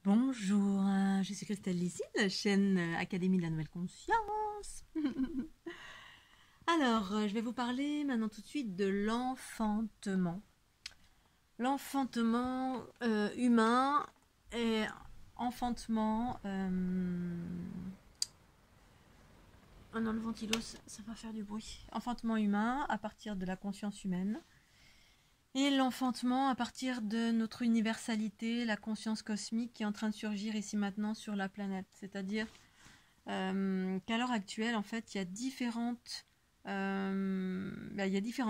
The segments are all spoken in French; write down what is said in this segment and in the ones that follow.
Bonjour, je suis Christelle Lissy, de la chaîne Académie de la Nouvelle Conscience. Alors, je vais vous parler maintenant tout de suite de l'enfantement. L'enfantement humain et enfantement... Oh non, le ventilo, ça va faire du bruit. Enfantement humain à partir de la conscience humaine. Et l'enfantement à partir de notre universalité, la conscience cosmique qui est en train de surgir ici maintenant sur la planète. C'est-à-dire qu'à l'heure actuelle, en fait, il y a différentes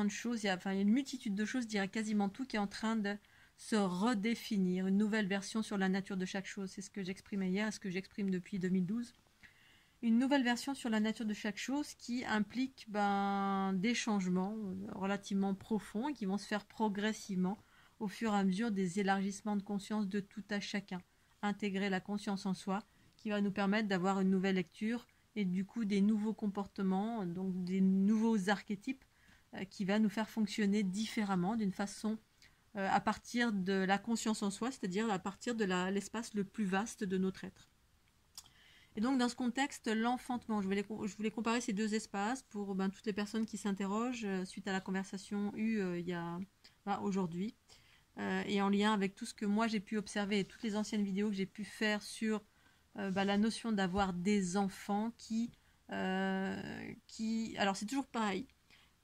choses, il y a une multitude de choses, je dirais quasiment tout, qui est en train de se redéfinir, une nouvelle version sur la nature de chaque chose. C'est ce que j'exprimais hier, ce que j'exprime depuis 2012. Une nouvelle version sur la nature de chaque chose qui implique des changements relativement profonds et qui vont se faire progressivement au fur et à mesure des élargissements de conscience de tout à chacun. Intégrer la conscience en soi qui va nous permettre d'avoir une nouvelle lecture et du coup des nouveaux comportements, donc des nouveaux archétypes qui va nous faire fonctionner différemment d'une façon à partir de la conscience en soi, c'est-à-dire à partir de l'espace le plus vaste de notre être. Et donc dans ce contexte, l'enfantement, je voulais comparer ces deux espaces pour toutes les personnes qui s'interrogent suite à la conversation eue aujourd'hui et en lien avec tout ce que moi j'ai pu observer et toutes les anciennes vidéos que j'ai pu faire sur la notion d'avoir des enfants alors c'est toujours pareil.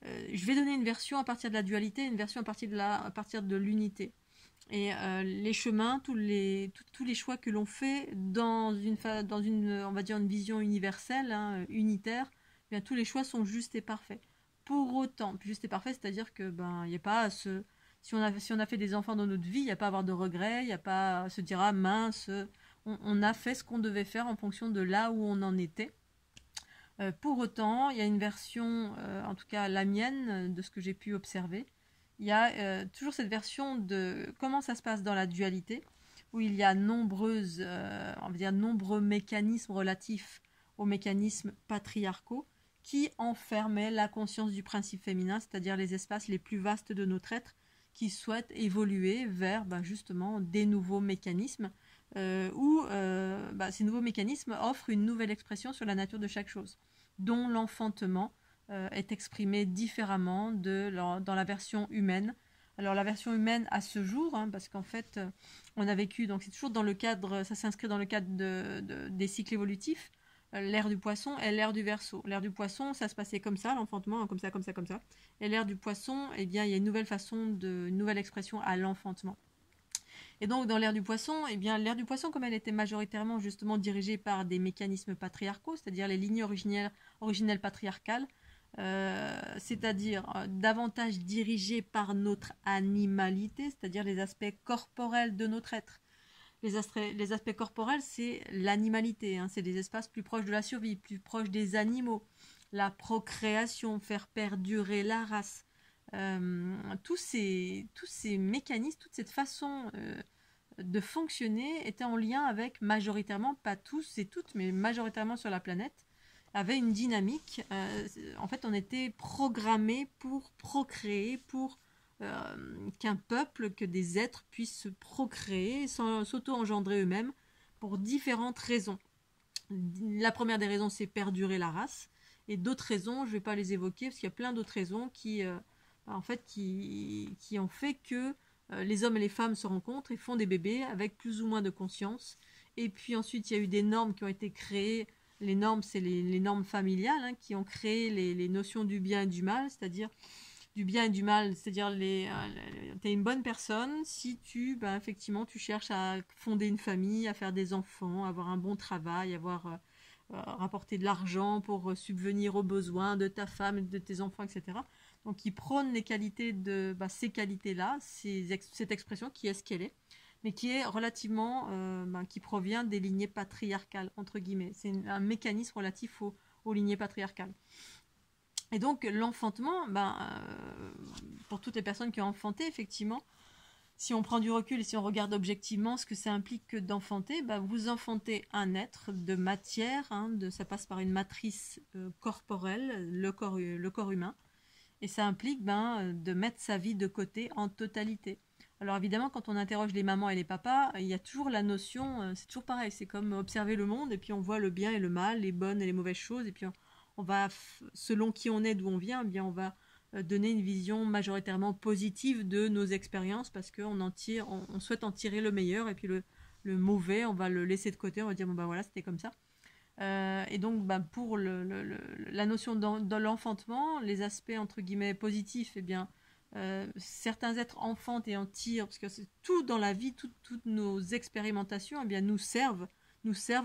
Je vais donner une version à partir de la dualité, une version à partir de l'unité. Et les chemins, tous les choix que l'on fait dans une on va dire une vision universelle, unitaire, bien tous les choix sont justes et parfaits. Pour autant, juste et parfait, c'est-à-dire que il y a pas à si on a fait des enfants dans notre vie, il n'y a pas à avoir de regrets, il n'y a pas à se dire ah mince, on a fait ce qu'on devait faire en fonction de là où on en était. Pour autant, il y a une version, en tout cas la mienne, de ce que j'ai pu observer. Il y a toujours cette version de comment ça se passe dans la dualité, où il y a nombreux mécanismes relatifs aux mécanismes patriarcaux qui enfermaient la conscience du principe féminin, c'est-à-dire les espaces les plus vastes de notre être, qui souhaitent évoluer vers justement des nouveaux mécanismes, où ces nouveaux mécanismes offrent une nouvelle expression sur la nature de chaque chose, dont l'enfantement est exprimé différemment dans la version humaine. Alors la version humaine à ce jour, parce qu'en fait on a vécu, donc c'est toujours dans le cadre, ça s'inscrit dans le cadre des cycles évolutifs, l'ère du poisson et l'ère du Verseau. L'ère du poisson, ça se passait comme ça, l'enfantement, comme ça, comme ça, comme ça. Et l'ère du poisson, eh bien il y a une nouvelle façon, une nouvelle expression à l'enfantement. Et donc dans l'ère du poisson, eh bien l'ère du poisson, comme elle était majoritairement justement dirigée par des mécanismes patriarcaux, c'est-à-dire les lignes originelles patriarcales, c'est-à-dire davantage dirigée par notre animalité, c'est-à-dire les aspects corporels de notre être. Les aspects corporels, c'est l'animalité, c'est des espaces plus proches de la survie, plus proches des animaux, la procréation, faire perdurer la race. Tous ces mécanismes, toute cette façon de fonctionner était en lien avec majoritairement, pas tous et toutes, mais majoritairement sur la planète, avait une dynamique. En fait, on était programmé pour procréer, pour qu'un peuple, que des êtres puissent se procréer, s'auto-engendrer eux-mêmes, pour différentes raisons. La première des raisons, c'est perdurer la race. Et d'autres raisons, je ne vais pas les évoquer, parce qu'il y a plein d'autres raisons qui ont fait que les hommes et les femmes se rencontrent et font des bébés avec plus ou moins de conscience. Et puis ensuite, il y a eu des normes qui ont été créées. Les normes, c'est les normes familiales qui ont créé les notions du bien et du mal, c'est-à-dire du bien et du mal, c'est-à-dire t'es une bonne personne si effectivement, tu cherches à fonder une famille, à faire des enfants, avoir un bon travail, rapporter de l'argent pour subvenir aux besoins de ta femme, de tes enfants, etc. Donc, ils prônent les qualités ces qualités-là, cette expression qui est ce qu'elle est, mais qui est relativement, qui provient des lignées patriarcales, entre guillemets. C'est un mécanisme relatif aux lignées patriarcales. Et donc, l'enfantement, pour toutes les personnes qui ont enfanté, effectivement, si on prend du recul et si on regarde objectivement ce que ça implique que d'enfanter, vous enfantez un être de matière, ça passe par une matrice corporelle, le corps humain, et ça implique de mettre sa vie de côté en totalité. Alors évidemment, quand on interroge les mamans et les papas, il y a toujours la notion, c'est toujours pareil, c'est comme observer le monde, et puis on voit le bien et le mal, les bonnes et les mauvaises choses, et puis on va, selon qui on est, d'où on vient, eh bien on va donner une vision majoritairement positive de nos expériences, parce qu'on on souhaite en tirer le meilleur, et puis le mauvais, on va le laisser de côté, on va dire, bon bah voilà, c'était comme ça. Et donc, bah, pour la notion de l'enfantement, les aspects entre guillemets positifs, eh bien, certains êtres enfantent et en tirent, parce que c'est tout dans la vie, toutes nos expérimentations, eh bien, nous servent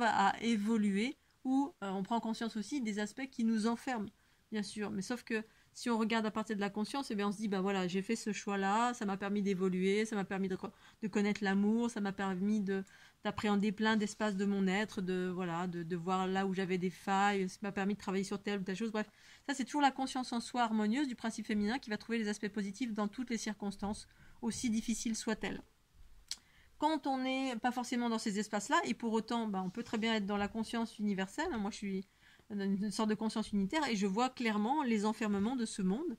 à évoluer, ou on prend conscience aussi des aspects qui nous enferment, bien sûr. Mais sauf que si on regarde à partir de la conscience, eh bien, on se dit, bah voilà, j'ai fait ce choix-là, ça m'a permis d'évoluer, ça m'a permis de connaître l'amour, ça m'a permis d'appréhender plein d'espaces de mon être, voilà, de voir là où j'avais des failles, ça m'a permis de travailler sur telle ou telle chose. Bref, ça c'est toujours la conscience en soi harmonieuse du principe féminin qui va trouver les aspects positifs dans toutes les circonstances, aussi difficiles soient-elles. Quand on n'est pas forcément dans ces espaces-là, et pour autant, bah, on peut très bien être dans la conscience universelle. Moi, je suis dans une sorte de conscience unitaire, et je vois clairement les enfermements de ce monde,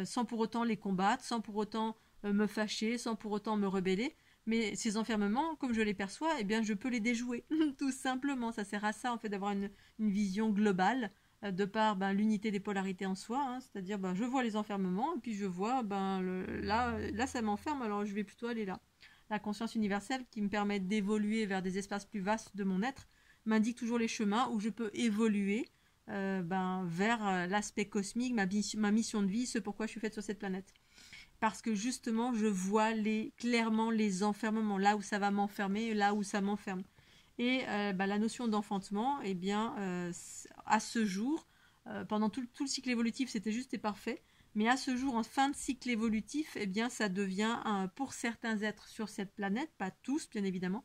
sans pour autant les combattre, sans pour autant me fâcher, sans pour autant me rebeller. Mais ces enfermements, comme je les perçois, eh bien, je peux les déjouer, tout simplement. Ça sert à ça, en fait, d'avoir une vision globale, de par l'unité des polarités en soi. Hein, c'est-à-dire, je vois les enfermements, et puis je vois, là, ça m'enferme, alors je vais plutôt aller là. La conscience universelle, qui me permet d'évoluer vers des espaces plus vastes de mon être, m'indique toujours les chemins où je peux évoluer vers l'aspect cosmique, ma mission de vie, ce pourquoi je suis faite sur cette planète. Parce que justement, je vois clairement les enfermements, là où ça va m'enfermer, là où ça m'enferme. Et la notion d'enfantement, eh bien, à ce jour, pendant tout le cycle évolutif, c'était juste et parfait. Mais à ce jour, en fin de cycle évolutif, eh bien, ça devient, pour certains êtres sur cette planète, pas tous, bien évidemment,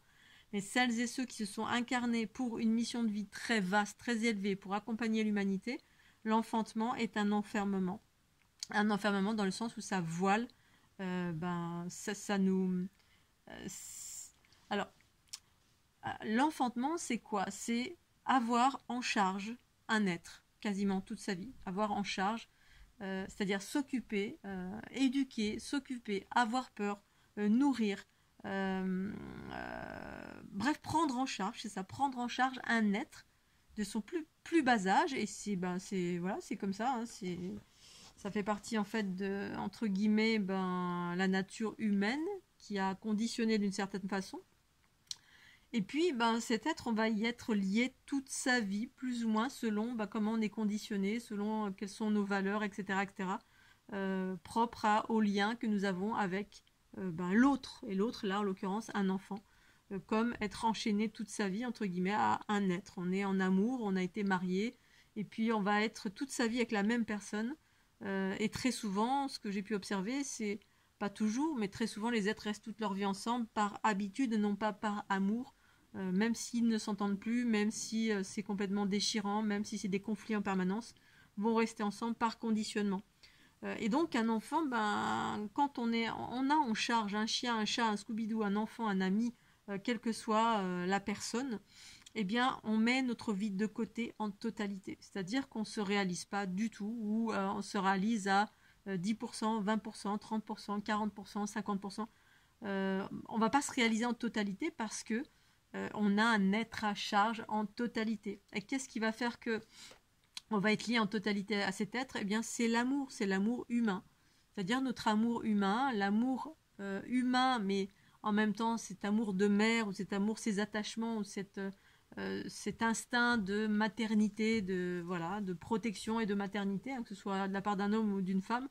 mais celles et ceux qui se sont incarnés pour une mission de vie très vaste, très élevée, pour accompagner l'humanité, l'enfantement est un enfermement. Un enfermement dans le sens où ça voile, ça nous... alors, l'enfantement, c'est quoi? C'est avoir en charge un être, quasiment toute sa vie. Avoir en charge, c'est-à-dire s'occuper, éduquer, s'occuper, avoir peur, nourrir, bref, prendre en charge, c'est ça, prendre en charge un être de son plus bas âge, et c'est comme ça, hein, ça fait partie en fait de, entre guillemets, la nature humaine qui a conditionné d'une certaine façon. Et puis, cet être, on va y être lié toute sa vie, plus ou moins, selon comment on est conditionné, selon quelles sont nos valeurs, etc., etc., propres au lien que nous avons avec l'autre. Et l'autre, là, en l'occurrence, un enfant. Comme être enchaîné toute sa vie, entre guillemets, à un être. On est en amour, on a été marié, et puis on va être toute sa vie avec la même personne. Et très souvent, ce que j'ai pu observer, c'est, pas toujours, mais très souvent, les êtres restent toute leur vie ensemble par habitude, non pas par amour. Même s'ils ne s'entendent plus, même si c'est complètement déchirant, même si c'est des conflits en permanence, vont rester ensemble par conditionnement. Et donc un enfant, quand on a en charge un chien, un chat, un Scooby-Doo, un enfant, un ami, quelle que soit la personne, eh bien on met notre vie de côté en totalité. C'est-à-dire qu'on ne se réalise pas du tout, ou on se réalise à 10%, 20%, 30%, 40%, 50%. On ne va pas se réaliser en totalité parce que on a un être à charge en totalité. Et qu'est-ce qui va faire que on va être lié en totalité à cet être? Eh bien, c'est l'amour humain. C'est-à-dire notre amour humain, l'amour humain, mais en même temps cet amour de mère, ou cet amour, ces attachements, ou cet instinct de maternité, de protection et de maternité, hein, que ce soit de la part d'un homme ou d'une femme,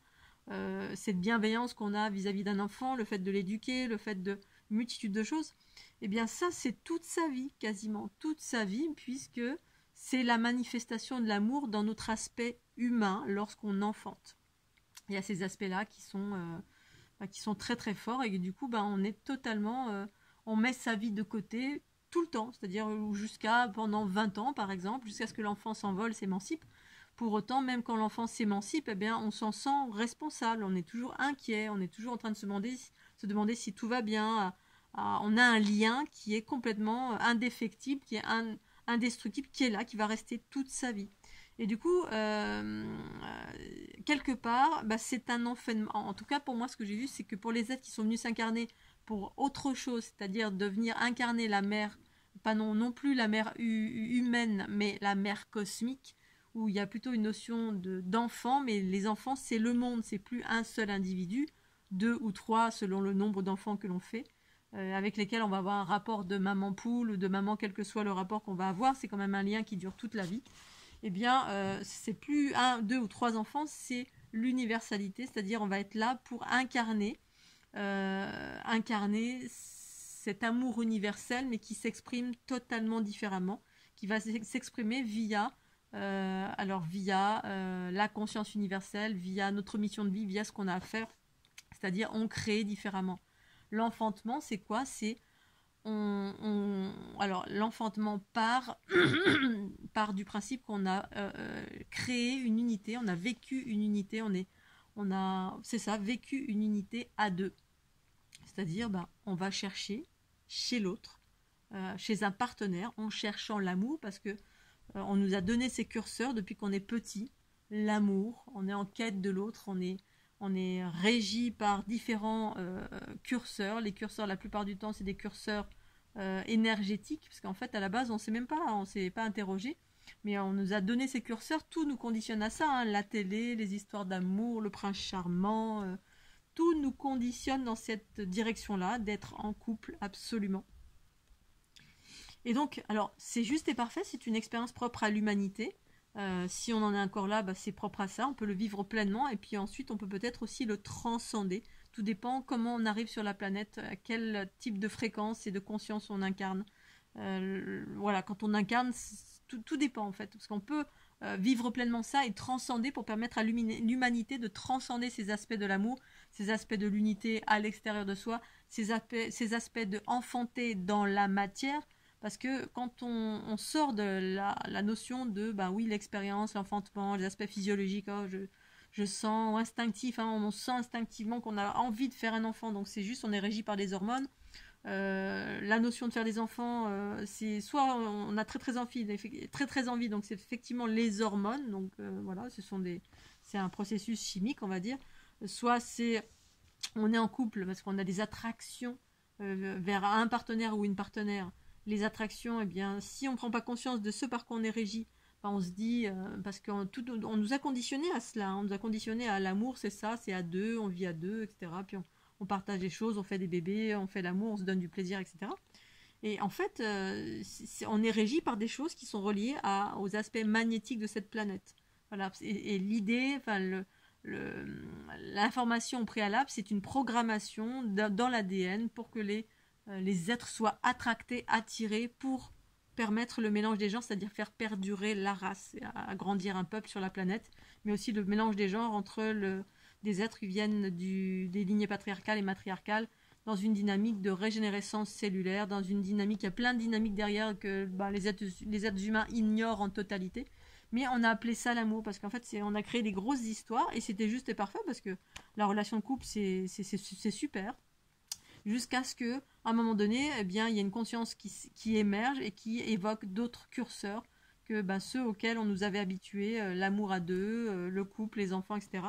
cette bienveillance qu'on a vis-à-vis d'un enfant, le fait de l'éduquer, le fait de multitude de choses, eh bien ça c'est toute sa vie, quasiment toute sa vie, puisque c'est la manifestation de l'amour dans notre aspect humain lorsqu'on enfante. Il y a ces aspects-là qui sont très très forts, et du coup on est totalement, on met sa vie de côté tout le temps, c'est-à-dire jusqu'à pendant 20 ans par exemple, jusqu'à ce que l'enfant s'envole, s'émancipe. Pour autant, même quand l'enfant s'émancipe, eh bien, on s'en sent responsable, on est toujours inquiet, on est toujours en train de se demander si tout va bien. On a un lien qui est complètement indéfectible, qui est indestructible, qui est là, qui va rester toute sa vie. Et du coup, quelque part, bah, c'est un enfantement. En tout cas, pour moi, ce que j'ai vu, c'est que pour les êtres qui sont venus s'incarner pour autre chose, c'est-à-dire de venir incarner la mère, pas non plus la mère humaine, mais la mère cosmique, où il y a plutôt une notion d'enfant, mais les enfants, c'est le monde, c'est plus un seul individu, deux ou trois selon le nombre d'enfants que l'on fait, avec lesquels on va avoir un rapport de maman poule ou de maman, quel que soit le rapport qu'on va avoir, c'est quand même un lien qui dure toute la vie. Eh bien, c'est plus un, deux ou trois enfants, c'est l'universalité, c'est-à-dire on va être là pour incarner cet amour universel, mais qui s'exprime totalement différemment, qui va s'exprimer via la conscience universelle, via notre mission de vie, via ce qu'on a à faire, c'est-à-dire on crée différemment. L'enfantement, c'est quoi? C'est alors l'enfantement part du principe qu'on a créé une unité, on a vécu une unité, c'est ça, vécu une unité à deux. C'est-à-dire, ben, on va chercher chez l'autre, chez un partenaire, en cherchant l'amour, parce que on nous a donné ces curseurs depuis qu'on est petit, l'amour, on est en quête de l'autre, on est régi par différents curseurs. Les curseurs, la plupart du temps, c'est des curseurs énergétiques, parce qu'en fait, à la base, on ne s'est pas interrogé, mais on nous a donné ces curseurs, tout nous conditionne à ça, hein, la télé, les histoires d'amour, le prince charmant, tout nous conditionne dans cette direction-là, d'être en couple, absolument. Et donc, alors, c'est juste et parfait, c'est une expérience propre à l'humanité. Si on en est encore là, bah, c'est propre à ça, on peut le vivre pleinement, et puis ensuite, on peut peut-être aussi le transcender. Tout dépend comment on arrive sur la planète, à quel type de fréquence et de conscience on incarne. Voilà, quand on incarne, tout dépend en fait, parce qu'on peut vivre pleinement ça et transcender pour permettre à l'humanité de transcender ces aspects de l'amour, ces aspects de l'unité à l'extérieur de soi, ces aspects de enfanter dans la matière, parce que quand on sort de la notion de, ben oui, l'expérience, l'enfantement, les aspects physiologiques, oh, je sens instinctif, hein, on sent instinctivement qu'on a envie de faire un enfant, donc c'est juste, on est régi par des hormones. La notion de faire des enfants, c'est soit on a très envie, donc c'est effectivement les hormones, donc voilà, c'est un processus chimique, on va dire. Soit on est en couple parce qu'on a des attractions vers un partenaire ou une partenaire. Les attractions, eh bien, si on ne prend pas conscience de ce par quoi on est régi, ben on se dit, parce qu'on nous a conditionné à cela, hein, on nous a conditionné à l'amour, c'est ça, c'est à deux, on vit à deux, etc. Puis on partage des choses, on fait des bébés, on fait l'amour, on se donne du plaisir, etc. Et en fait, on est régi par des choses qui sont reliées aux aspects magnétiques de cette planète. Voilà. Et l'idée, enfin, l'information préalable, c'est une programmation dans l'ADN pour que les êtres soient attirés pour permettre le mélange des genres, c'est-à-dire faire perdurer la race, agrandir un peuple sur la planète, mais aussi le mélange des genres entre des êtres qui viennent des lignées patriarcales et matriarcales, dans une dynamique de régénérescence cellulaire, dans une dynamique, il y a plein de dynamiques derrière que les êtres humains ignorent en totalité. Mais on a appelé ça l'amour, parce qu'en fait, on a créé des grosses histoires, et c'était juste et parfait, parce que la relation de couple, c'est super. Jusqu'à ce que, à un moment donné, eh bien, il y a une conscience qui émerge et qui évoque d'autres curseurs que ceux auxquels on nous avait habitués, l'amour à deux, le couple, les enfants, etc.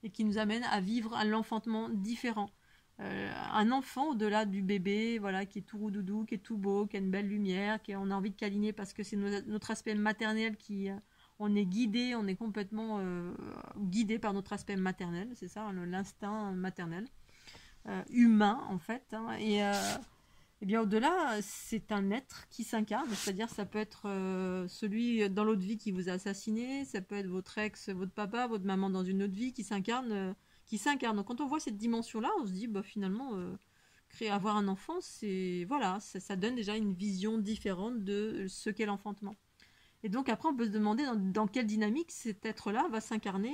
Et qui nous amène à vivre un enfantement différent. Un enfant au-delà du bébé, voilà, qui est tout roudoudou, qui est tout beau, qui a une belle lumière, on a envie de câliner parce que c'est notre aspect maternel on est guidé, on est complètement guidé par notre aspect maternel, c'est ça, l'instinct maternel, humain en fait, hein, et bien au-delà, c'est un être qui s'incarne, c'est-à-dire ça peut être celui dans l'autre vie qui vous a assassiné, ça peut être votre ex, votre papa, votre maman dans une autre vie qui s'incarne. Donc quand on voit cette dimension-là, on se dit finalement avoir un enfant, voilà, ça donne déjà une vision différente de ce qu'est l'enfantement. Et donc après on peut se demander dans quelle dynamique cet être-là va s'incarner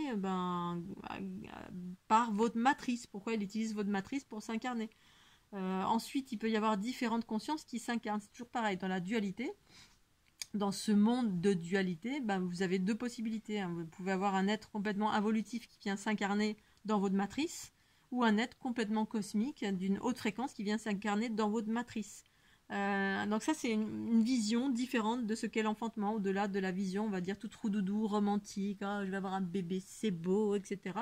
par votre matrice. Pourquoi il utilise votre matrice pour s'incarner. Ensuite, il peut y avoir différentes consciences qui s'incarnent. C'est toujours pareil, dans la dualité, dans ce monde de dualité, vous avez deux possibilités, hein. Vous pouvez avoir un être complètement involutif qui vient s'incarner dans votre matrice, ou un être complètement cosmique d'une haute fréquence qui vient s'incarner dans votre matrice. Donc ça, c'est une vision différente de ce qu'est l'enfantement, au-delà de la vision, on va dire, toute roudoudou, romantique, ah, je vais avoir un bébé, c'est beau, etc.,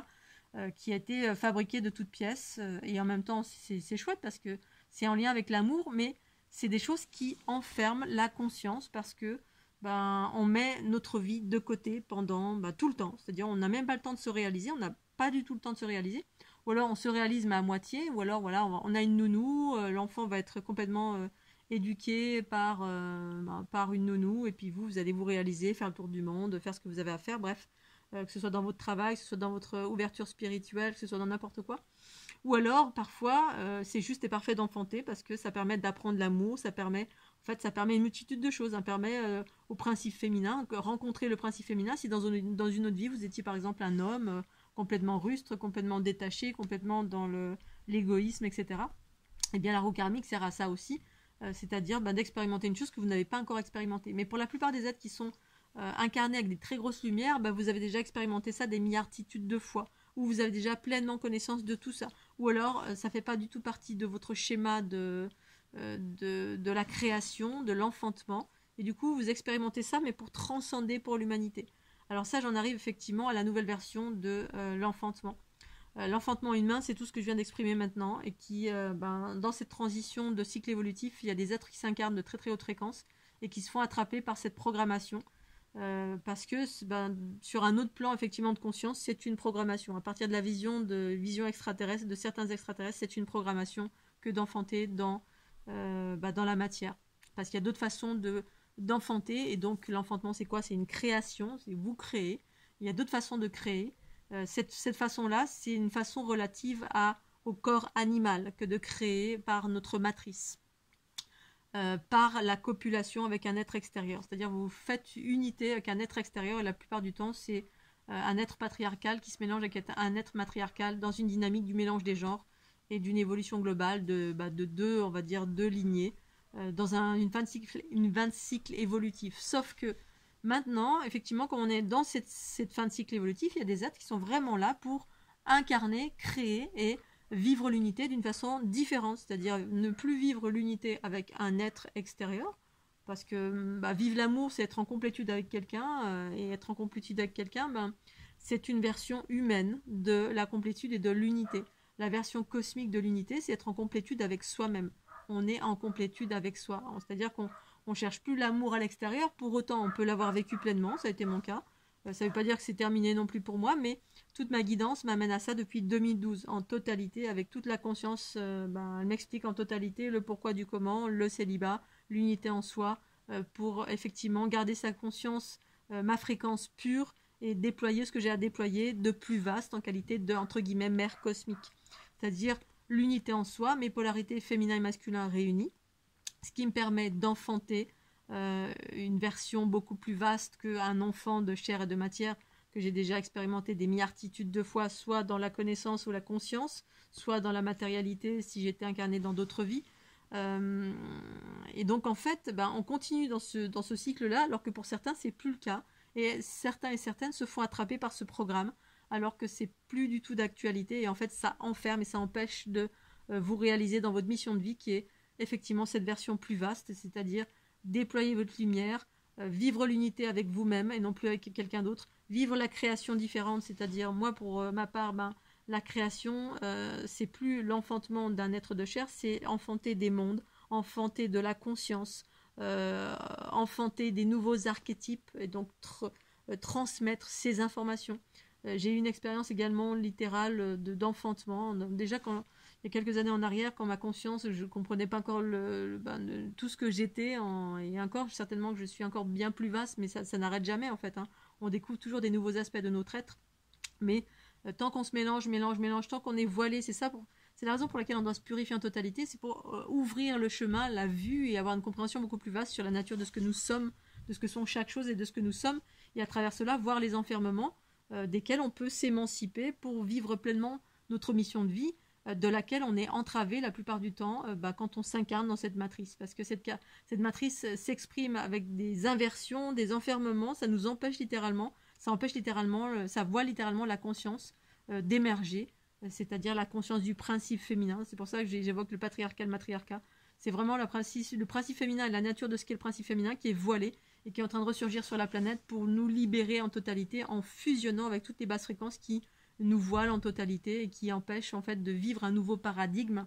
qui a été fabriqué de toutes pièces. Et en même temps, c'est chouette parce que c'est en lien avec l'amour, mais c'est des choses qui enferment la conscience parce que on met notre vie de côté pendant tout le temps. C'est-à-dire, on n'a même pas le temps de se réaliser, on n'a pas du tout le temps de se réaliser. Ou alors, on se réalise, mais à moitié. Ou alors, voilà, on a une nounou, l'enfant va être complètement éduqué par une nounou, et puis vous allez vous réaliser, faire le tour du monde, faire ce que vous avez à faire, bref, que ce soit dans votre travail, que ce soit dans votre ouverture spirituelle, que ce soit dans n'importe quoi. Ou alors, parfois, c'est juste et parfait d'enfanter parce que ça permet d'apprendre l'amour, ça permet une multitude de choses. Ça permet au principe féminin, rencontrer le principe féminin. Si dans une autre vie, vous étiez par exemple un homme complètement rustre, complètement détaché, complètement dans l'égoïsme, etc., eh bien la roue karmique sert à ça aussi, c'est-à-dire d'expérimenter une chose que vous n'avez pas encore expérimentée. Mais pour la plupart des êtres qui sont incarnés avec des très grosses lumières, vous avez déjà expérimenté ça des milliarditudes de fois, ou vous avez déjà pleinement connaissance de tout ça. Ou alors, ça ne fait pas du tout partie de votre schéma de la création, de l'enfantement, et du coup, vous expérimentez ça, mais pour transcender pour l'humanité. Alors ça, j'en arrive effectivement à la nouvelle version de l'enfantement. L'enfantement humain, c'est tout ce que je viens d'exprimer maintenant, et qui, dans cette transition de cycle évolutif, il y a des êtres qui s'incarnent de très très haute fréquence, et qui se font attraper par cette programmation, parce que sur un autre plan effectivement de conscience, c'est une programmation. À partir de la vision extraterrestre, de certains extraterrestres, c'est une programmation que d'enfanter dans la matière. Parce qu'il y a d'autres façons d'enfanter, et donc l'enfantement c'est quoi? C'est une création, c'est vous créez. Il y a d'autres façons de créer. Cette façon-là, c'est une façon relative au corps animal que de créer par notre matrice. Par la copulation avec un être extérieur. C'est-à-dire vous faites unité avec un être extérieur, et la plupart du temps c'est un être patriarcal qui se mélange avec un être matriarcal dans une dynamique du mélange des genres et d'une évolution globale de deux, on va dire, deux lignées dans une fin de cycle évolutif. Sauf que maintenant, effectivement, quand on est dans cette fin de cycle évolutif, il y a des êtres qui sont vraiment là pour incarner, créer et vivre l'unité d'une façon différente, c'est-à-dire ne plus vivre l'unité avec un être extérieur, parce que vivre l'amour, c'est être en complétude avec quelqu'un, et être en complétude avec quelqu'un, c'est une version humaine de la complétude et de l'unité. La version cosmique de l'unité, c'est être en complétude avec soi-même. On est en complétude avec soi, c'est-à-dire qu'on ne cherche plus l'amour à l'extérieur, pour autant on peut l'avoir vécu pleinement, ça a été mon cas. Ça ne veut pas dire que c'est terminé non plus pour moi, mais toute ma guidance m'amène à ça depuis 2012, en totalité, avec toute la conscience. Elle m'explique en totalité le pourquoi du comment, le célibat, l'unité en soi, pour effectivement garder sa conscience, ma fréquence pure, et déployer ce que j'ai à déployer de plus vaste en qualité de, entre guillemets, mère cosmique. C'est-à-dire l'unité en soi, mes polarités féminin et masculin réunies, ce qui me permet d'enfanter une version beaucoup plus vaste qu'un enfant de chair et de matière que j'ai déjà expérimenté des milliarditudes de fois, soit dans la connaissance ou la conscience, soit dans la matérialité si j'étais incarnée dans d'autres vies. Et donc en fait, on continue dans ce cycle-là, alors que pour certains, c'est plus le cas. Et certains et certaines se font attraper par ce programme, alors que c'est plus du tout d'actualité. Et en fait, ça enferme et ça empêche de vous réaliser dans votre mission de vie, qui est effectivement cette version plus vaste, c'est-à-dire déployer votre lumière, vivre l'unité avec vous-même et non plus avec quelqu'un d'autre, vivre la création différente, c'est-à-dire moi pour ma part, la création, c'est plus l'enfantement d'un être de chair, c'est enfanter des mondes, enfanter de la conscience, enfanter des nouveaux archétypes, et donc transmettre ces informations. J'ai eu une expérience également littérale d'enfantement. Déjà, il y a quelques années en arrière, quand ma conscience, je ne comprenais pas encore tout ce que j'étais, et encore, certainement que je suis encore bien plus vaste, mais ça n'arrête jamais en fait. On découvre toujours des nouveaux aspects de notre être, mais tant qu'on se mélange, tant qu'on est voilé, c'est la raison pour laquelle on doit se purifier en totalité, c'est pour ouvrir le chemin, la vue, et avoir une compréhension beaucoup plus vaste sur la nature de ce que nous sommes, de ce que sont chaque chose et de ce que nous sommes, et à travers cela, voir les enfermements desquels on peut s'émanciper pour vivre pleinement notre mission de vie, de laquelle on est entravé la plupart du temps quand on s'incarne dans cette matrice. Parce que cette matrice s'exprime avec des inversions, des enfermements, ça nous empêche littéralement, ça voit littéralement la conscience d'émerger, c'est-à-dire la conscience du principe féminin. C'est pour ça que j'évoque le patriarcat, le matriarcat. C'est vraiment le principe féminin et la nature de ce qu'est le principe féminin qui est voilé et qui est en train de ressurgir sur la planète pour nous libérer en totalité en fusionnant avec toutes les basses fréquences qui nous voilent en totalité et qui empêchent en fait de vivre un nouveau paradigme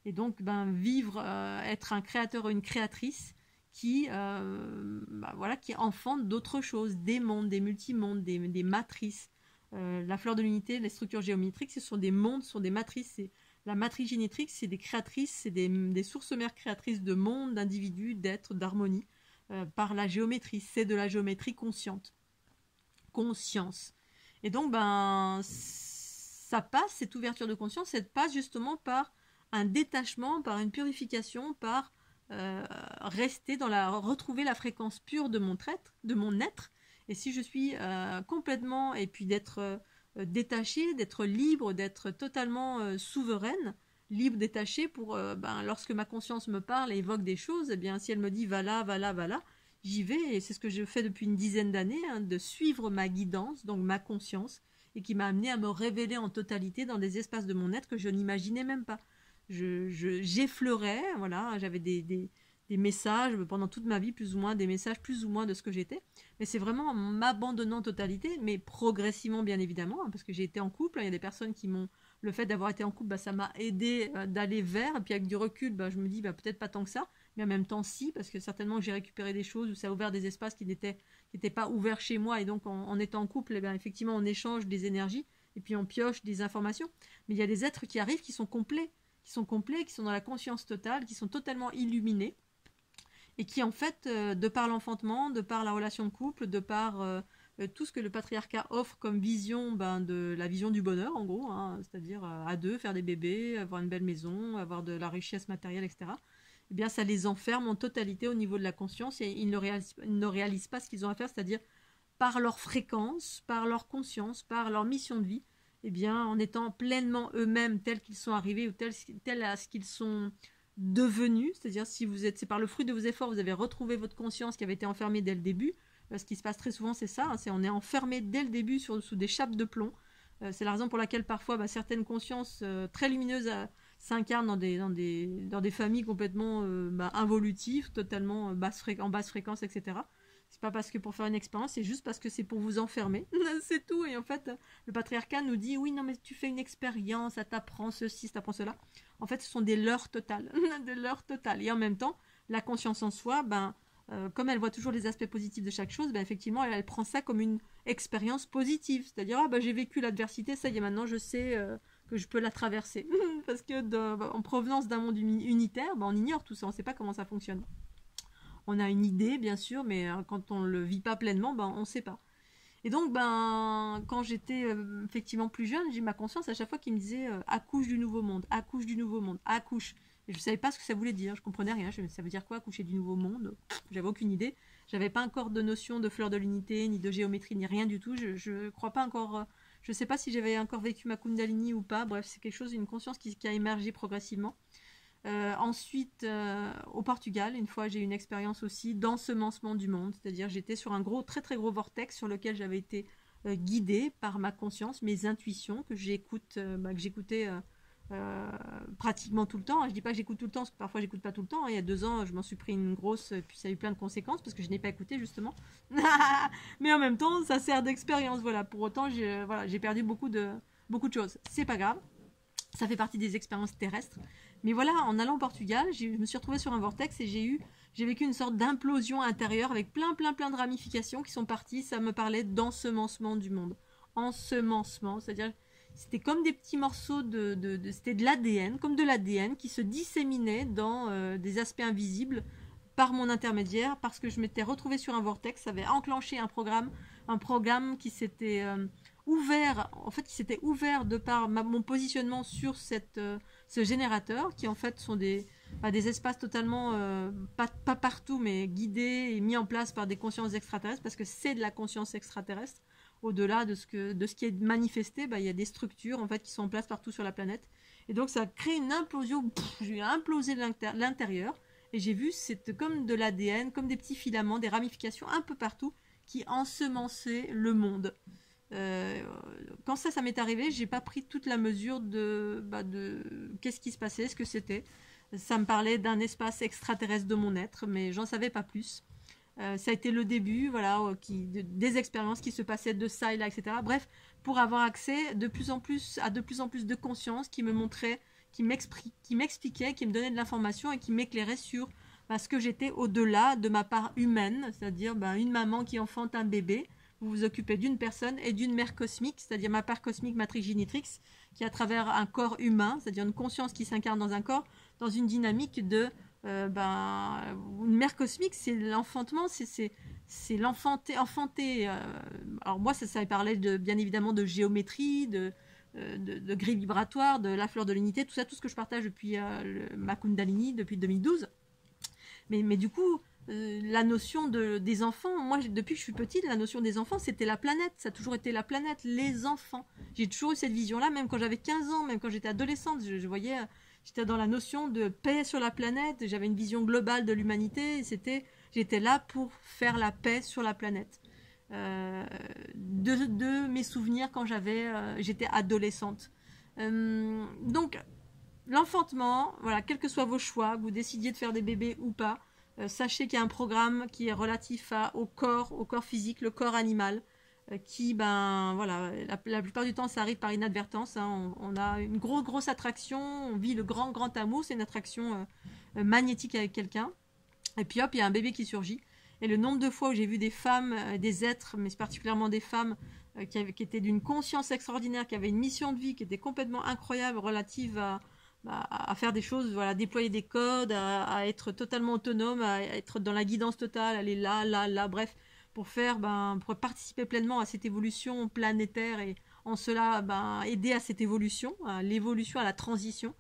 et donc vivre, être un créateur ou une créatrice qui voilà, qui enfante d'autres choses, des mondes, des multimondes, des matrices. La fleur de l'unité, les structures géométriques, ce sont des mondes, ce sont des matrices. La matrice génétique, c'est des créatrices, c'est des sources mères créatrices de mondes, d'individus, d'êtres, d'harmonie, par la géométrie. C'est de la géométrie consciente. Conscience. Et donc, ça passe, cette ouverture de conscience, elle passe justement par un détachement, par une purification, par retrouver la fréquence pure de mon être. Et si je suis complètement, et puis d'être détachée, d'être libre, d'être totalement souveraine, libre, détachée, pour lorsque ma conscience me parle et évoque des choses, eh bien si elle me dit va là, va là, va là, j'y vais, et c'est ce que je fais depuis une dizaine d'années, de suivre ma guidance, donc ma conscience, et qui m'a amené à me révéler en totalité dans des espaces de mon être que je n'imaginais même pas. J'effleurais, voilà, j'avais des messages pendant toute ma vie, plus ou moins, des messages plus ou moins de ce que j'étais. Mais c'est vraiment en m'abandonnant en totalité, mais progressivement bien évidemment, parce que j'ai été en couple, il y a des personnes qui m'ont... Le fait d'avoir été en couple, ça m'a aidé d'aller vers, et puis avec du recul, je me dis peut-être pas tant que ça, mais en même temps si, parce que certainement que j'ai récupéré des choses, où ça a ouvert des espaces qui n'étaient pas ouverts chez moi, et donc en étant en couple, effectivement on échange des énergies, et puis on pioche des informations. Mais il y a des êtres qui arrivent qui sont complets, qui sont dans la conscience totale, qui sont totalement illuminés, et qui en fait, de par l'enfantement, de par la relation de couple, de par tout ce que le patriarcat offre comme vision, de la vision du bonheur en gros, c'est-à-dire à deux, faire des bébés, avoir une belle maison, avoir de la richesse matérielle, etc. Eh bien ça les enferme en totalité au niveau de la conscience et ils ne réalisent pas ce qu'ils ont à faire, c'est-à-dire par leur fréquence, par leur conscience, par leur mission de vie, eh bien en étant pleinement eux-mêmes tels qu'ils sont arrivés ou tels à ce qu'ils sont devenus, c'est-à-dire c'est par le fruit de vos efforts, vous avez retrouvé votre conscience qui avait été enfermée dès le début. Ce qui se passe très souvent, c'est ça, on est enfermé dès le début sous des chapes de plomb. C'est la raison pour laquelle parfois certaines consciences très lumineuses s'incarnent dans des familles complètement involutives, totalement en basse fréquence, etc. C'est pas parce que pour faire une expérience, c'est juste parce que c'est pour vous enfermer. C'est tout. Et en fait, le patriarcat nous dit oui, non, mais tu fais une expérience, ça t'apprend ceci, ça t'apprend cela. En fait, ce sont des leurres totales. Des leurres totales. Et en même temps, la conscience en soi, comme elle voit toujours les aspects positifs de chaque chose, effectivement, elle prend ça comme une expérience positive. C'est-à-dire, j'ai vécu l'adversité, ça y est, maintenant je sais que je peux la traverser. Parce que en provenance d'un monde unitaire, on ignore tout ça, on ne sait pas comment ça fonctionne. On a une idée, bien sûr, mais quand on ne le vit pas pleinement, on ne sait pas. Et donc, quand j'étais effectivement plus jeune, j'ai ma conscience à chaque fois qui me disait accouche du nouveau monde, accouche du nouveau monde, accouche. Et je ne savais pas ce que ça voulait dire, je comprenais rien. Ça veut dire quoi, accoucher du nouveau monde? J'avais aucune idée. J'avais pas encore de notion de fleur de l'unité, ni de géométrie, ni rien du tout. Je crois pas encore. Je sais pas si j'avais encore vécu ma Kundalini ou pas. Bref, c'est quelque chose, une conscience qui a émergé progressivement. Ensuite, au Portugal, une fois, j'ai eu une expérience aussi d'ensemencement du monde. C'est-à-dire, j'étais sur un très très gros vortex sur lequel j'avais été guidée par ma conscience, mes intuitions que j'écoutais pratiquement tout le temps. Je dis pas que j'écoute tout le temps, parce que parfois j'écoute pas tout le temps. Il y a 2 ans, je m'en suis pris une grosse, puis ça a eu plein de conséquences parce que je n'ai pas écouté justement. Mais en même temps, ça sert d'expérience. Voilà. Pour autant, j'ai perdu beaucoup de choses. C'est pas grave. Ça fait partie des expériences terrestres. Mais voilà, en allant au Portugal, je me suis retrouvée sur un vortex et j'ai vécu une sorte d'implosion intérieure avec plein de ramifications qui sont parties. Ça me parlait d'ensemencement du monde. Ensemencement, c'est-à-dire c'était comme des petits morceaux c'était de l'ADN, comme de l'ADN qui se disséminait dans des aspects invisibles par mon intermédiaire, parce que je m'étais retrouvée sur un vortex. Ça avait enclenché un programme qui s'était ouvert, en fait, qui s'était ouvert de par mon positionnement sur ce générateur, qui en fait sont des espaces totalement, pas partout, mais guidés et mis en place par des consciences extraterrestres, parce que c'est de la conscience extraterrestre. Au-delà de ce qui est manifesté, il y a des structures en fait qui sont en place partout sur la planète. Et donc ça crée une implosion, j'ai implosé l'intérieur, et j'ai vu, c'était comme de l'ADN, comme des petits filaments, des ramifications un peu partout, qui ensemençaient le monde. Quand ça m'est arrivé, j'ai pas pris toute la mesure de qu'est-ce qui se passait, ce que c'était. Ça me parlait d'un espace extraterrestre de mon être, mais j'en savais pas plus. Ça a été le début, voilà, des expériences qui se passaient de ça et là, etc. Bref, pour avoir accès de plus en plus à de plus en plus de conscience qui me montrait, qui m'expliquait, qui me donnait de l'information et qui m'éclairait sur ce que j'étais au-delà de ma part humaine, c'est-à-dire une maman qui enfante un bébé. Vous vous occupez d'une personne et d'une mère cosmique, c'est-à-dire ma part cosmique, matrix génitrix, qui à travers un corps humain, c'est-à-dire une conscience qui s'incarne dans un corps, dans une dynamique de une mère cosmique, c'est l'enfantement, c'est l'enfanter. Alors moi, ça parlait bien évidemment de géométrie, de grille vibratoire, de la fleur de l'unité, tout ça, tout ce que je partage depuis ma Kundalini, depuis 2012. Mais du coup, la notion des enfants, moi, depuis que je suis petite, la notion des enfants, c'était la planète. Ça a toujours été la planète, les enfants. J'ai toujours eu cette vision-là, même quand j'avais 15 ans, même quand j'étais adolescente. Je voyais, j'étais dans la notion de paix sur la planète. J'avais une vision globale de l'humanité. J'étais là pour faire la paix sur la planète. De mes souvenirs quand j'étais adolescente. Donc, l'enfantement, voilà, quels que soient vos choix, que vous décidiez de faire des bébés ou pas, sachez qu'il y a un programme qui est relatif au corps physique, le corps animal, qui, voilà, la plupart du temps, ça arrive par inadvertance. Hein, on a une grosse attraction, on vit le grand amour, c'est une attraction magnétique avec quelqu'un. Et puis hop, il y a un bébé qui surgit. Et le nombre de fois où j'ai vu des femmes, des êtres, mais particulièrement des femmes, qui étaient d'une conscience extraordinaire, qui avaient une mission de vie qui était complètement incroyable, relative à faire des choses, voilà, déployer des codes, à être totalement autonome, à être dans la guidance totale, aller là, bref, pour participer pleinement à cette évolution planétaire et en cela aider à cette évolution, à l'évolution, à la transition,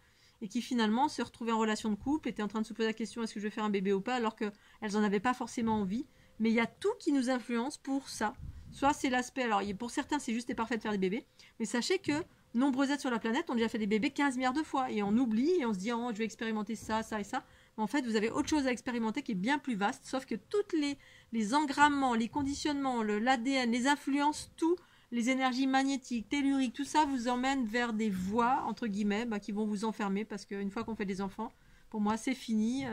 et qui finalement se retrouvaient en relation de couple, étaient en train de se poser la question est-ce que je vais faire un bébé ou pas, alors qu'elles n'en avaient pas forcément envie. Mais il y a tout qui nous influence pour ça. Soit c'est l'aspect, alors pour certains c'est juste et parfait de faire des bébés, mais sachez que nombreux êtres sur la planète ont déjà fait des bébés 15 milliards de fois, et on oublie, et on se dit oh, je vais expérimenter ça et ça. Mais en fait, vous avez autre chose à expérimenter qui est bien plus vaste, sauf que toutes les engrammements, les conditionnements, l'ADN, les influences, tout, les énergies magnétiques, telluriques, tout ça vous emmène vers des voies, entre guillemets, qui vont vous enfermer, parce qu'une fois qu'on fait des enfants, pour moi, c'est fini.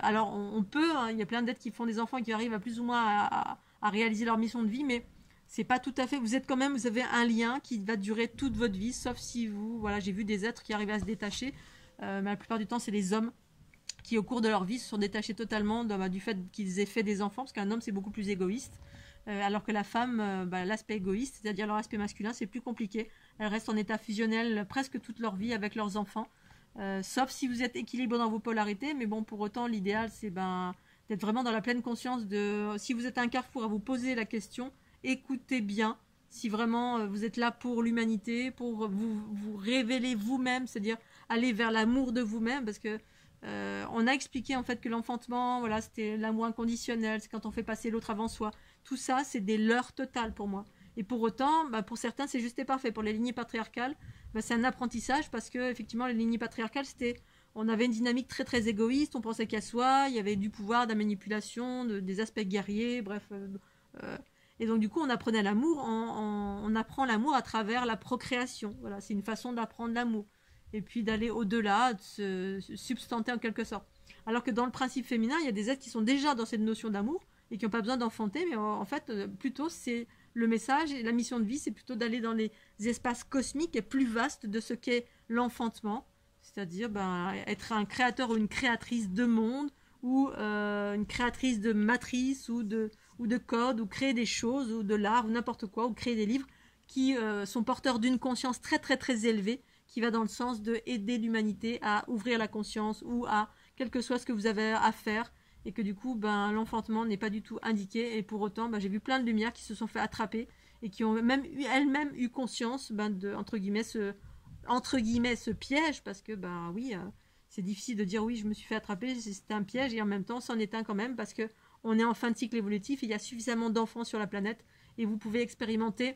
Alors, on peut, hein, il y a plein d'êtres qui font des enfants et qui arrivent à plus ou moins à réaliser leur mission de vie, mais c'est pas tout à fait. Vous avez un lien qui va durer toute votre vie, sauf si voilà, j'ai vu des êtres qui arrivaient à se détacher, mais la plupart du temps, c'est les hommes qui, au cours de leur vie, se sont détachés totalement du fait qu'ils aient fait des enfants, parce qu'un homme, c'est beaucoup plus égoïste. Alors que la femme, l'aspect égoïste, c'est-à-dire leur aspect masculin, c'est plus compliqué. Elles restent en état fusionnel presque toute leur vie avec leurs enfants, sauf si vous êtes équilibré dans vos polarités. Mais bon, pour autant, l'idéal, c'est d'être vraiment dans la pleine conscience si vous êtes à un carrefour à vous poser la question, écoutez bien si vraiment vous êtes là pour l'humanité, pour vous révéler vous-même, c'est-à-dire aller vers l'amour de vous-même, parce que on a expliqué en fait que l'enfantement, voilà, c'était l'amour inconditionnel, c'est quand on fait passer l'autre avant soi. Tout ça, c'est des leurres totales pour moi. Et pour autant, pour certains, c'est juste et parfait. Pour les lignées patriarcales, c'est un apprentissage parce que effectivement, les lignées patriarcales, on avait une dynamique très très égoïste. On pensait qu'à soi, il y avait du pouvoir, de la manipulation, des aspects guerriers, bref. Et donc du coup, on apprenait l'amour. On apprend l'amour à travers la procréation. Voilà, c'est une façon d'apprendre l'amour. Et puis d'aller au-delà, de se substanter en quelque sorte. Alors que dans le principe féminin, il y a des êtres qui sont déjà dans cette notion d'amour et qui n'ont pas besoin d'enfanter, mais en fait, plutôt, c'est le message et la mission de vie, c'est plutôt d'aller dans les espaces cosmiques et plus vastes de ce qu'est l'enfantement, c'est-à-dire être un créateur ou une créatrice de monde, ou une créatrice de matrice, ou de code, ou créer des choses, ou de l'art, ou n'importe quoi, ou créer des livres qui sont porteurs d'une conscience très très très élevée, qui va dans le sens de aider l'humanité à ouvrir la conscience, ou à quel que soit ce que vous avez à faire, et que du coup, l'enfantement n'est pas du tout indiqué, et pour autant, j'ai vu plein de lumières qui se sont fait attraper, et qui ont elles-mêmes eu conscience de, entre guillemets, ce piège, parce que, oui, c'est difficile de dire, oui, je me suis fait attraper, c'était un piège, et en même temps, c'en est un quand même, parce que on est en fin de cycle évolutif, et il y a suffisamment d'enfants sur la planète, et vous pouvez expérimenter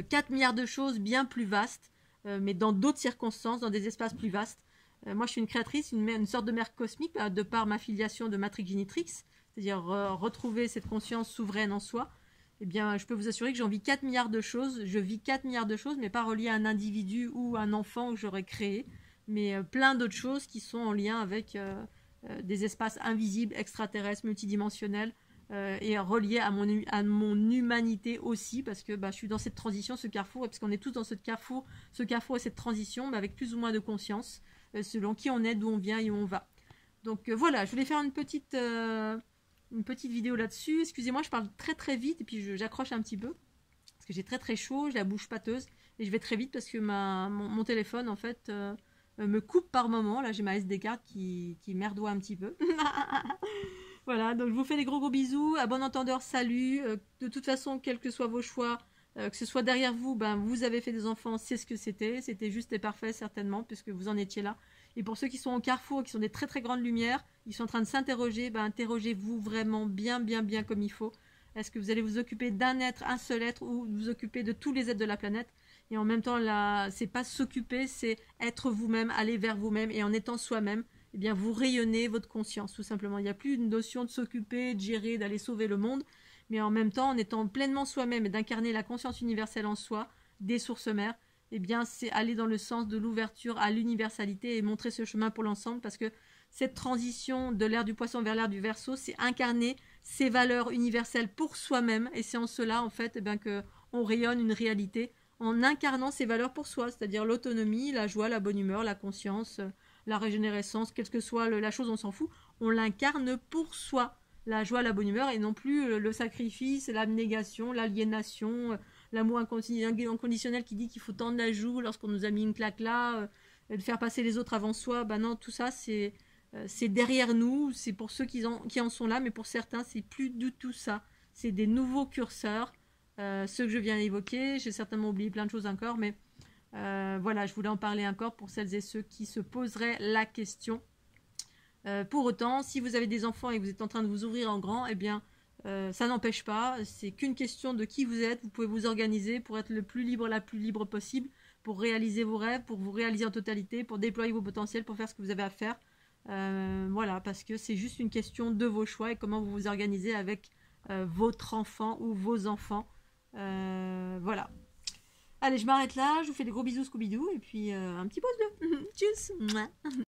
4 milliards de choses bien plus vastes, mais dans d'autres circonstances, dans des espaces plus vastes. Moi, je suis une créatrice, une sorte de mère cosmique, de par ma filiation de matrix génitrix, c'est-à-dire retrouver cette conscience souveraine en soi. Eh bien, je peux vous assurer que j'en vis 4 milliards de choses. Je vis 4 milliards de choses, mais pas reliées à un individu ou un enfant que j'aurais créé, mais plein d'autres choses qui sont en lien avec des espaces invisibles, extraterrestres, multidimensionnels, et reliés à mon humanité aussi, parce que je suis dans cette transition, ce carrefour, et parce qu'on est tous dans ce carrefour et cette transition, mais avec plus ou moins de conscience, selon qui on est, d'où on vient et où on va. Donc voilà, je voulais faire une petite vidéo là-dessus. Excusez-moi, je parle très très vite, et puis j'accroche un petit peu, parce que j'ai très très chaud, j'ai la bouche pâteuse, et je vais très vite parce que mon téléphone, en fait, me coupe par moment. Là, j'ai ma SD card qui merdoie un petit peu. Voilà, donc je vous fais des gros bisous. À bon entendeur, salut. De toute façon, quels que soient vos choix, que ce soit derrière vous, vous avez fait des enfants, c'est ce que c'était. C'était juste et parfait, certainement, puisque vous en étiez là. Et pour ceux qui sont au carrefour, qui sont des très très grandes lumières, ils sont en train de s'interroger, interrogez-vous vraiment bien comme il faut. Est-ce que vous allez vous occuper d'un être, un seul être, ou vous occuper de tous les êtres de la planète? Et en même temps, là, c'est pas s'occuper, c'est être vous-même, aller vers vous-même, et en étant soi-même, eh bien, vous rayonnez votre conscience, tout simplement. Il n'y a plus une notion de s'occuper, de gérer, d'aller sauver le monde, mais en même temps, en étant pleinement soi-même et d'incarner la conscience universelle en soi, des sources mères, eh bien, c'est aller dans le sens de l'ouverture à l'universalité et montrer ce chemin pour l'ensemble, parce que cette transition de l'ère du poisson vers l'ère du Verseau, c'est incarner ces valeurs universelles pour soi-même, et c'est en cela, en fait, que on rayonne une réalité en incarnant ces valeurs pour soi, c'est-à-dire l'autonomie, la joie, la bonne humeur, la conscience, la régénérescence, quelle que soit la chose, on s'en fout, on l'incarne pour soi, la joie, la bonne humeur, et non plus le sacrifice, l'abnégation, l'aliénation, l'amour inconditionnel qui dit qu'il faut tendre la joue lorsqu'on nous a mis une claque là, de faire passer les autres avant soi. Non, tout ça c'est derrière nous, c'est pour ceux qui en sont là, mais pour certains c'est plus du tout ça, c'est des nouveaux curseurs, ceux que je viens d'évoquer. J'ai certainement oublié plein de choses encore, mais voilà, je voulais en parler encore pour celles et ceux qui se poseraient la question. Pour autant, si vous avez des enfants et que vous êtes en train de vous ouvrir en grand, eh bien, ça n'empêche pas, c'est qu'une question de qui vous êtes. Vous pouvez vous organiser pour être le plus libre, la plus libre possible, pour réaliser vos rêves, pour vous réaliser en totalité, pour déployer vos potentiels, pour faire ce que vous avez à faire. Voilà, parce que c'est juste une question de vos choix et comment vous vous organisez avec votre enfant ou vos enfants. Voilà. Allez, je m'arrête là, je vous fais des gros bisous Scooby-Doo et puis un petit pouce bleu. Tchuss.